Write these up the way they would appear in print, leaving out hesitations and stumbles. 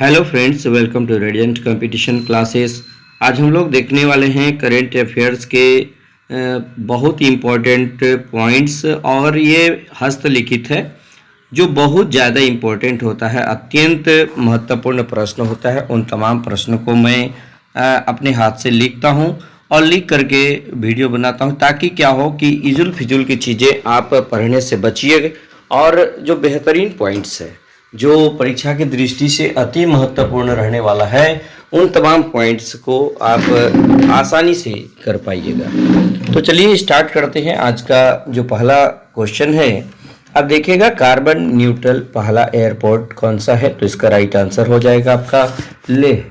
Hello friends, welcome to Radiant Competition Classes. आज हम लोग देखने वाले हैं करेंट अफेयर्स के बहुत ही इम्पोर्टेंट पॉइंट्स, और ये हस्तलिखित है जो बहुत ज़्यादा इम्पोर्टेंट होता है, अत्यंत महत्वपूर्ण प्रश्न होता है। उन तमाम प्रश्नों को मैं अपने हाथ से लिखता हूँ और लिख करके वीडियो बनाता हूँ, ताकि क्या हो कि इजुल फिजुल की चीज़ें आप पढ़ने से बचिए, और जो बेहतरीन पॉइंट्स है जो परीक्षा की दृष्टि से अति महत्वपूर्ण रहने वाला है, उन तमाम पॉइंट्स को आप आसानी से कर पाइएगा। तो चलिए स्टार्ट करते हैं। आज का जो पहला क्वेश्चन है, अब देखिएगा, कार्बन न्यूट्रल पहला एयरपोर्ट कौन सा है? तो इसका राइट आंसर हो जाएगा आपका लेह।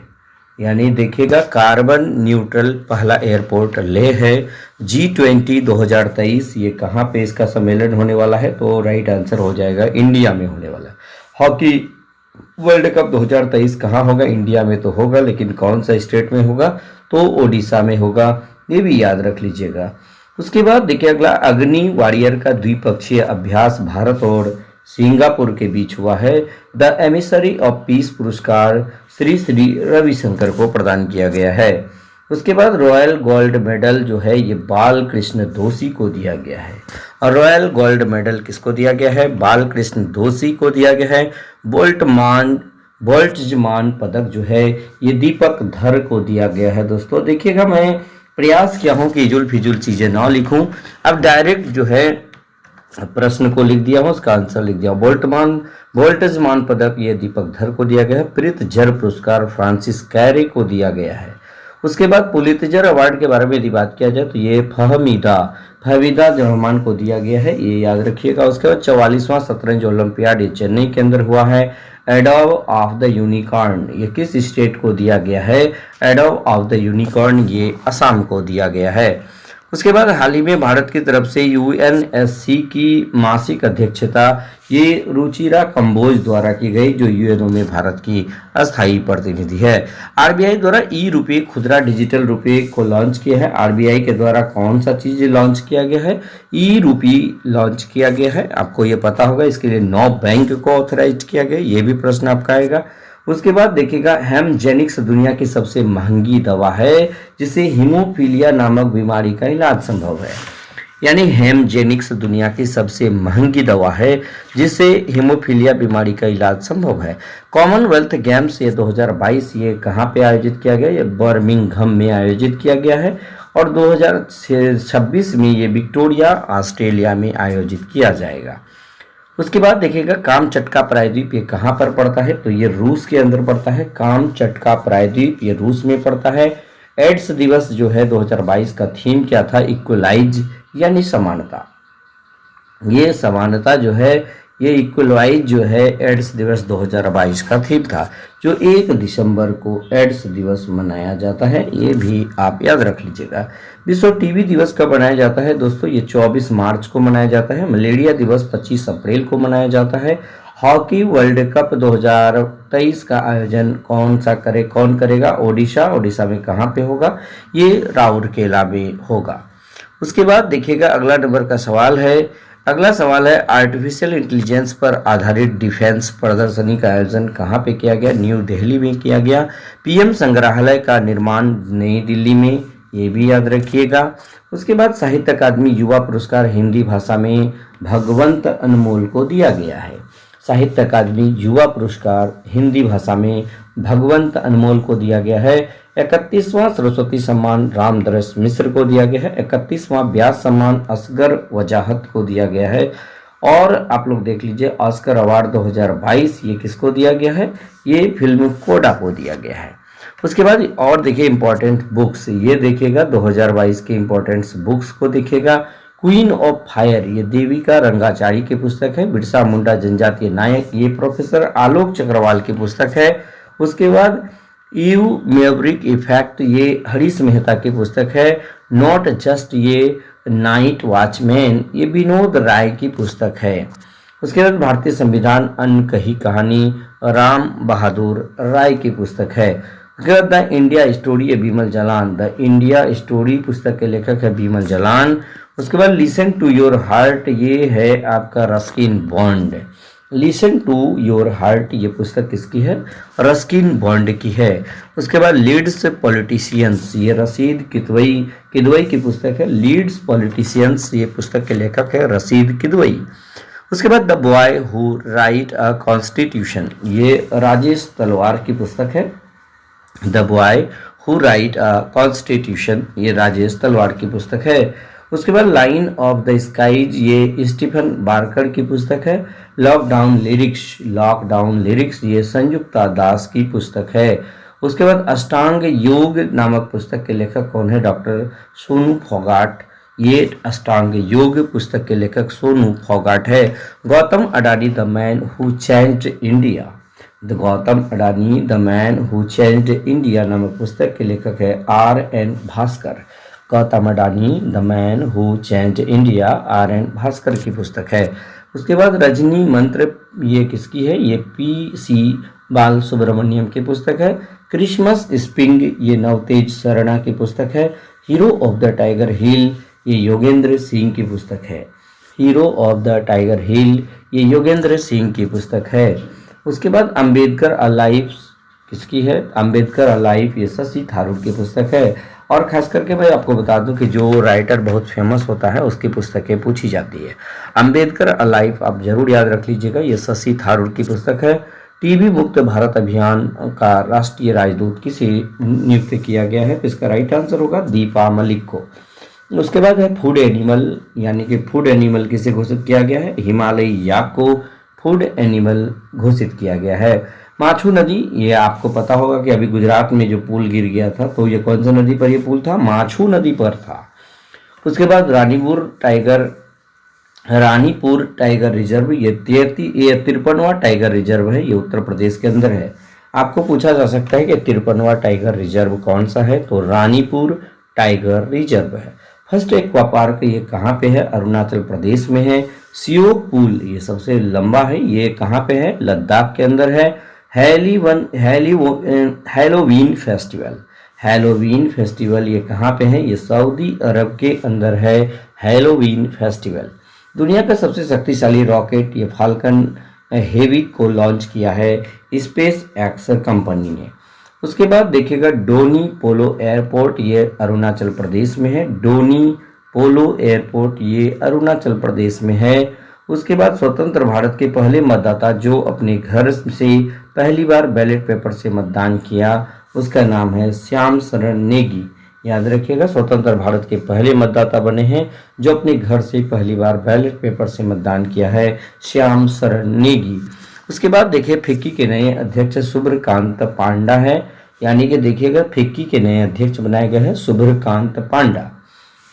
यानी देखिएगा, कार्बन न्यूट्रल पहला एयरपोर्ट लेह है। G20 2023 ये कहाँ पे इसका सम्मेलन होने वाला है? तो राइट आंसर हो जाएगा इंडिया में होने वाला है। हॉकी वर्ल्ड कप 2023 कहाँ होगा? इंडिया में तो होगा, लेकिन कौन सा स्टेट में होगा? तो ओडिशा में होगा, ये भी याद रख लीजिएगा। उसके बाद देखिए अगला, अग्नि वॉरियर का द्विपक्षीय अभ्यास भारत और सिंगापुर के बीच हुआ है। द एमिसरी ऑफ पीस पुरस्कार श्री श्री रविशंकर को प्रदान किया गया है। उसके बाद रॉयल गोल्ड मेडल जो है ये बाल कृष्ण दोषी को दिया गया है। और रॉयल गोल्ड मेडल किसको दिया गया है? बाल कृष्ण दोषी को दिया गया है। बोल्ट्जमान पदक जो है ये दीपक धर को दिया गया है। दोस्तों देखिएगा, मैं प्रयास किया हूँ कि इजुल फिजुल चीज़ें ना लिखूं, अब डायरेक्ट जो है प्रश्न को लिख दिया हूँ, उसका आंसर लिख दिया। बोल्ट्जमान पदक ये दीपक धर को दिया गया है। प्रित्जर पुरस्कार फ्रांसिस कैरे को दिया गया है। उसके बाद पुलित्जर अवार्ड के बारे में यदि बात किया जाए तो ये फहमीदा रहमान को दिया गया है, ये याद रखिएगा। उसके बाद 44वां शतरंज ओलंपियाड ये चेन्नई के अंदर हुआ है। एडॉब ऑफ द यूनिकॉर्न ये किस स्टेट को दिया गया है? एडॉब ऑफ द यूनिकॉर्न ये असम को दिया गया है। उसके बाद हाल ही में भारत की तरफ से यूएनएससी की मासिक अध्यक्षता ये रुचिरा कंबोज द्वारा की गई, जो यूएनओ में भारत की अस्थायी प्रतिनिधि है। आरबीआई द्वारा ई रुपये खुदरा डिजिटल रुपये को लॉन्च किया है। आरबीआई के द्वारा कौन सा चीज लॉन्च किया गया है? ई रुपये लॉन्च किया गया है, आपको ये पता होगा। इसके लिए 9 बैंक को ऑथराइज किया गया, ये भी प्रश्न आपका आएगा। उसके बाद देखिएगा, हेमजेनिक्स दुनिया की सबसे महंगी दवा है जिसे हीमोफीलिया नामक बीमारी का इलाज संभव है। यानी हेमजेनिक्स दुनिया की सबसे महंगी दवा है जिसे हीमोफीलिया बीमारी का इलाज संभव है। कॉमनवेल्थ गेम्स ये 2022 ये कहाँ पे आयोजित किया गया? ये बर्मिंघम में आयोजित किया गया है। और 2026 में ये विक्टोरिया ऑस्ट्रेलिया में आयोजित किया जाएगा। उसके बाद देखिएगा, कामचटका प्रायद्वीप ये कहाँ पर पड़ता है? तो ये रूस के अंदर पड़ता है। कामचटका प्रायद्वीप ये रूस में पड़ता है। एड्स दिवस जो है 2022 का थीम क्या था? इक्वलाइज यानी समानता। ये समानता जो है ये इक्वलाइज जो है एड्स दिवस 2022 का थीम था, जो 1 दिसंबर को एड्स दिवस मनाया जाता है, ये भी आप याद रख लीजिएगा। विश्व टीबी दिवस कब मनाया जाता है? दोस्तों ये 24 मार्च को मनाया जाता है। मलेरिया दिवस 25 अप्रैल को मनाया जाता है। हॉकी वर्ल्ड कप 2023 का आयोजन कौन करेगा? ओडिशा में कहाँ पे होगा? ये राउरकेला में होगा। उसके बाद देखिएगा, अगला नंबर का सवाल है। अगला सवाल है, आर्टिफिशियल इंटेलिजेंस पर आधारित डिफेंस प्रदर्शनी का आयोजन कहाँ पे किया गया? न्यू दिल्ली में किया गया। पीएम संग्रहालय का निर्माण नई दिल्ली में, ये भी याद रखिएगा। उसके बाद साहित्य अकादमी युवा पुरस्कार हिंदी भाषा में भगवंत अनमोल को दिया गया है। साहित्य अकादमी युवा पुरस्कार हिंदी भाषा में भगवंत अनमोल को दिया गया है। 31वां सरस्वती सम्मान रामदरस मिश्र को दिया गया है। 31वां व्यास सम्मान असगर वजाहत को दिया गया है। और आप लोग देख लीजिए, ऑस्कर अवार्ड 2022 ये किसको दिया गया है? ये फिल्म कोडा को दिया गया है। उसके बाद और देखिए इंपॉर्टेंट बुक्स, ये देखिएगा 2022 के इंपॉर्टेंट बुक्स को देखिएगा। क्वीन ऑफ फायर ये देविका रंगाचारी की पुस्तक है। बिरसा मुंडा जनजातीय नायक ये प्रोफेसर आलोक चक्रवाल की पुस्तक है। उसके बाद यू मेवरिक इफेक्ट ये हरीश मेहता की पुस्तक है। नॉट जस्ट ये नाइट वॉचमैन ये विनोद राय की पुस्तक है। उसके बाद भारतीय संविधान अनकही कहानी राम बहादुर राय की पुस्तक है। उसके बाद द इंडिया स्टोरी है Bimal Jalan, the India story पुस्तक के लेखक है बीमल जलान। उसके बाद लिसन टू योर हार्ट ये है आपका Ruskin Bond. Listen to your heart ये पुस्तक किसकी है? रस्किन बॉन्ड की है। उसके बाद लीड्स पॉलिटिशियंस ये रशीद किदवई किदवई की पुस्तक है। लीड्स पॉलिटिशियंस ये पुस्तक के लेखक है रशीद किदवई। उसके बाद the boy who right a constitution ये राजेश तलवार की पुस्तक है। The boy who right a constitution ये राजेश तलवार की पुस्तक है। उसके बाद लाइन ऑफ द स्काईज ये स्टीफन बार्कर की पुस्तक है। लॉकडाउन लिरिक्स ये संयुक्ता दास की पुस्तक है। उसके बाद अष्टांग योग नामक पुस्तक के लेखक कौन है? डॉक्टर सोनू फोगाट। ये अष्टांग योग पुस्तक के लेखक सोनू फोगाट है। Gautam Adani the man who changed India Gautam Adani the man who changed India नामक पुस्तक के लेखक है R.N. Bhaskar. Gautam Adani the man who changed India R.N. Bhaskar की पुस्तक है। उसके बाद रजनी मंत्र ये किसकी है? ये P.C. बाल सुब्रमण्यम की पुस्तक है। क्रिसमस स्प्रिंग ये नवतेज शरणा की पुस्तक है। हीरो ऑफ द टाइगर हिल ये योगेंद्र सिंह की पुस्तक है। हीरो ऑफ द टाइगर हिल ये योगेंद्र सिंह की पुस्तक है। उसके बाद अंबेडकर अ लाइफ किसकी है? अंबेडकर अ लाइफ ये शशि थारूर की पुस्तक है। और खास करके भाई आपको बता दूं कि जो राइटर बहुत फेमस होता है उसकी पुस्तकें पूछी जाती है। अंबेडकर अ लाइफ आप जरूर याद रख लीजिएगा, ये शशि थारूर की पुस्तक है। टीबी मुक्त भारत अभियान का राष्ट्रीय राजदूत किसे नियुक्त किया गया है? तो इसका राइट आंसर होगा दीपा मलिक को। उसके बाद है फूड एनिमल यानी कि फूड एनिमल किसे घोषित किया गया है? हिमालयी याक को फूड एनिमल घोषित किया गया है। माछू नदी ये आपको पता होगा कि अभी गुजरात में जो पुल गिर गया था तो ये कौन सी नदी पर ये पुल था? माछू नदी पर था। उसके बाद रानीपुर टाइगर रिजर्व ये 53वां टाइगर रिजर्व है, ये उत्तर प्रदेश के अंदर है। आपको पूछा जा सकता है कि 53वां टाइगर रिजर्व कौन सा है? तो रानीपुर टाइगर रिजर्व है। फर्स्ट एक्वा पार्क ये कहाँ पे है? अरुणाचल प्रदेश में है। सियोक पुल ये सबसे लंबा है, ये कहाँ पे है? लद्दाख के अंदर है। हैलोवीन फेस्टिवल ये कहाँ पे है? ये सऊदी अरब के अंदर है हैलोवीन फेस्टिवल। दुनिया का सबसे शक्तिशाली रॉकेट ये फाल्कन हेवी को लॉन्च किया है स्पेस एक्स कंपनी ने। उसके बाद देखिएगा डोनी पोलो एयरपोर्ट ये अरुणाचल प्रदेश में है। डोनी पोलो एयरपोर्ट ये अरुणाचल प्रदेश में है। उसके बाद स्वतंत्र भारत के पहले मतदाता जो अपने घर से पहली बार बैलेट पेपर से मतदान किया उसका नाम है श्याम शरण नेगी। याद रखिएगा, स्वतंत्र भारत के पहले मतदाता बने हैं जो अपने घर से पहली बार बैलेट पेपर से मतदान किया है, श्याम शरण नेगी। उसके बाद देखिए फिक्की के नए अध्यक्ष सुब्रकांत पांडा है, यानी कि देखिएगा फिक्की के नए अध्यक्ष बनाए गए हैं सुब्रकांत पांडा।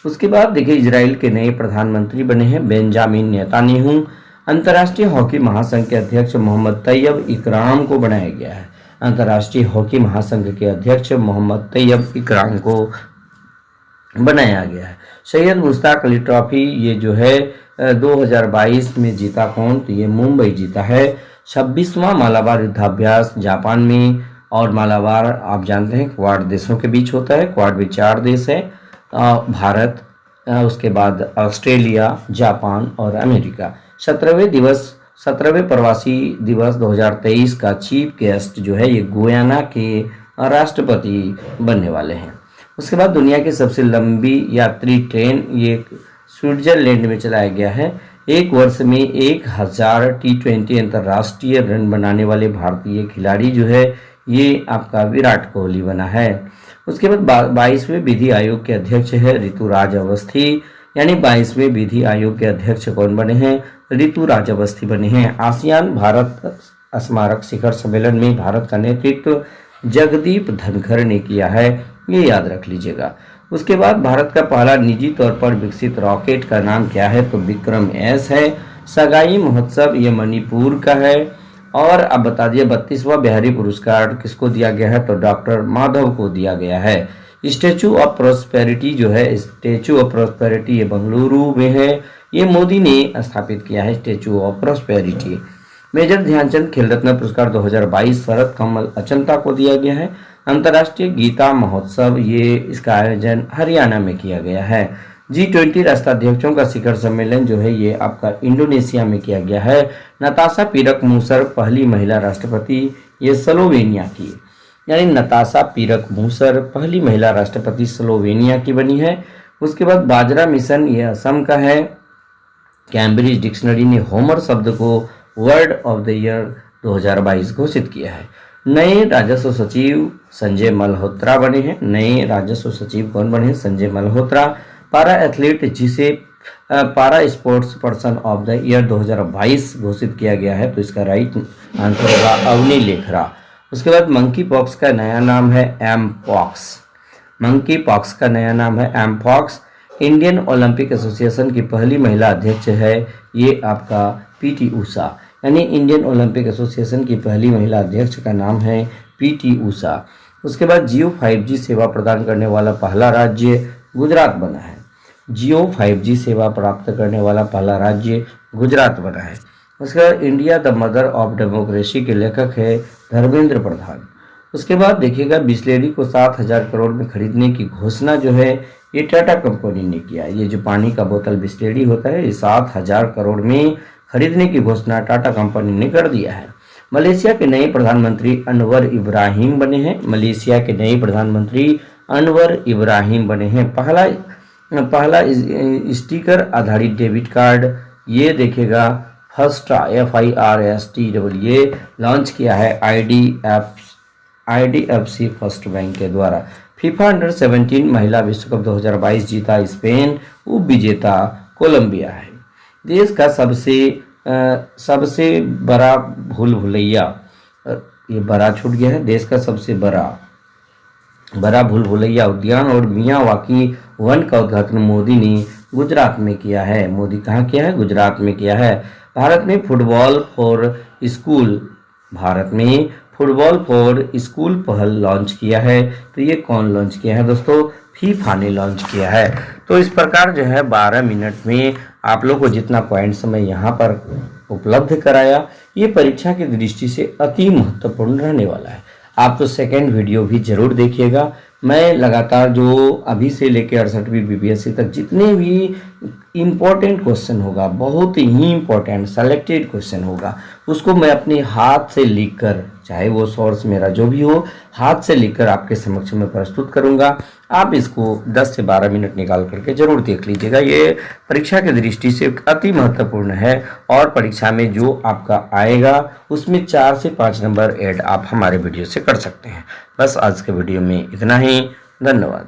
उसके बाद देखिए इजराइल के नए प्रधानमंत्री बने हैं बेंजामिन नेतान्याहू। अंतर्राष्ट्रीय हॉकी महासंघ के अध्यक्ष मोहम्मद तैयब इकराम को बनाया गया है। अंतर्राष्ट्रीय हॉकी महासंघ के अध्यक्ष मोहम्मद तैयब इकराम को बनाया गया है। सैयद मुश्ताक अली ट्रॉफी ये जो है 2022 में जीता कौन? तो ये मुंबई जीता है। 26वां मालाबार युद्धाभ्यास जापान में, और मालाबार आप जानते हैं क्वाड देशों के बीच होता है। क्वाड में 4 देश है, भारत, उसके बाद ऑस्ट्रेलिया, जापान और अमेरिका। 17वें प्रवासी दिवस 2023 का चीफ गेस्ट जो है ये गुयाना के राष्ट्रपति बनने वाले हैं। उसके बाद दुनिया की सबसे लंबी यात्री ट्रेन ये स्विट्जरलैंड में चलाया गया है। एक वर्ष में 1000 T20 अंतर्राष्ट्रीय रन बनाने वाले भारतीय खिलाड़ी जो है ये आपका विराट कोहली बना है। उसके बाद 22वें विधि आयोग के अध्यक्ष है ऋतुराज अवस्थी, यानी 22वें विधि आयोग के अध्यक्ष कौन बने हैं? ऋतुराज अवस्थी बने हैं। आसियान भारत स्मारक शिखर सम्मेलन में भारत का नेतृत्व जगदीप धनखड़ ने किया है, ये याद रख लीजिएगा। उसके बाद भारत का पहला निजी तौर पर विकसित रॉकेट का नाम क्या है? तो विक्रम एस है। सगाई महोत्सव ये मणिपुर का है। और अब बता दिए 32वां बिहारी पुरस्कार किसको दिया गया है? तो डॉक्टर माधव को दिया गया है। स्टैचू ऑफ प्रॉस्पेरिटी जो है, स्टैचू ऑफ प्रॉस्पेरिटी ये बेंगलुरु में है, ये मोदी ने स्थापित किया है Statue of Prosperity. Major Dhyanchand Khel Ratna पुरस्कार 2022 शरद कमल अचंता को दिया गया है। अंतर्राष्ट्रीय गीता महोत्सव ये इसका आयोजन हरियाणा में किया गया है। G20 राष्ट्राध्यक्षों का शिखर सम्मेलन जो है ये आपका इंडोनेशिया में किया गया है। नताशा पीरक मूसर पहली महिला राष्ट्रपति, ये स्लोवेनिया की, यानी नताशा पीरक मूसर पहली महिला राष्ट्रपति स्लोवेनिया की बनी है। उसके बाद बाजरा मिशन, ये असम का है। कैम्ब्रिज डिक्शनरी ने होमर शब्द को वर्ड ऑफ द ईयर 2022 घोषित किया है। नए राजस्व सचिव संजय मल्होत्रा बने हैं। नए राजस्व सचिव कौन बने हैं? संजय मल्होत्रा। पारा एथलीट जिसे पारा sports person of the year 2022 घोषित किया गया है, तो इसका राइट आंसर होगा अवनी लेखरा। उसके बाद मंकी पॉक्स का नया नाम है एम पॉक्स। मंकी पॉक्स का नया नाम है mpox. Indian Olympic Association की पहली महिला अध्यक्ष है ये आपका पीटी उषा, यानी इंडियन ओलंपिक एसोसिएशन की पहली महिला अध्यक्ष का नाम है पीटी उषा। उसके बाद जियो 5G सेवा प्रदान करने वाला पहला राज्य गुजरात बना है। जियो 5G सेवा प्राप्त करने वाला पहला राज्य गुजरात बना है। उसके बाद India the mother of democracy के लेखक है धर्मेंद्र प्रधान। उसके बाद देखिएगा बिस्लेरी को 7,000 करोड़ में खरीदने की घोषणा जो है ये टाटा कंपनी ने किया। ये जो पानी का बोतल बिस्लेरी होता है, ये 7,000 करोड़ में खरीदने की घोषणा टाटा कंपनी ने कर दिया है। मलेशिया के नए प्रधानमंत्री अनवर इब्राहिम बने हैं। मलेशिया के नए प्रधानमंत्री अनवर इब्राहिम बने हैं। पहला स्टिकर आधारित डेबिट कार्ड ये देखेगा फर्स्टा FIRST लॉन्च किया है IDFC फर्स्ट बैंक के द्वारा। फीफा अंडर 17 महिला विश्व कप 2022 जीता स्पेन, उप विजेता कोलंबिया है। देश का सबसे बड़ा भूल भुलैया, ये बड़ा छूट गया है। देश का सबसे बड़ा भूल भुलैया उद्यान और मियावाकी वन का उद्घाटन मोदी ने गुजरात में किया है। मोदी कहाँ किया है? गुजरात में किया है। भारत में फुटबॉल फॉर स्कूल पहल लॉन्च किया है, तो ये कौन लॉन्च किया है दोस्तों? फीफा ने लॉन्च किया है। तो इस प्रकार जो है 12 मिनट में आप लोग को जितना पॉइंट्स मैं यहाँ पर उपलब्ध कराया, ये परीक्षा की दृष्टि से अति महत्वपूर्ण रहने वाला है। आप तो सेकेंड वीडियो भी जरूर देखिएगा। मैं लगातार जो अभी से लेकर 68वीं BPSC तक जितने भी इम्पोर्टेंट क्वेश्चन होगा, बहुत ही इम्पोर्टेंट सेलेक्टेड क्वेश्चन होगा, उसको मैं अपने हाथ से लिखकर, चाहे वो सोर्स मेरा जो भी हो, हाथ से लिखकर आपके समक्ष में प्रस्तुत करूंगा। आप इसको 10 से 12 मिनट निकाल करके जरूर देख लीजिएगा। ये परीक्षा की दृष्टि से अति महत्वपूर्ण है और परीक्षा में जो आपका आएगा उसमें 4 से 5 नंबर ऐड आप हमारे वीडियो से कर सकते हैं। बस आज के वीडियो में इतना ही। धन्यवाद।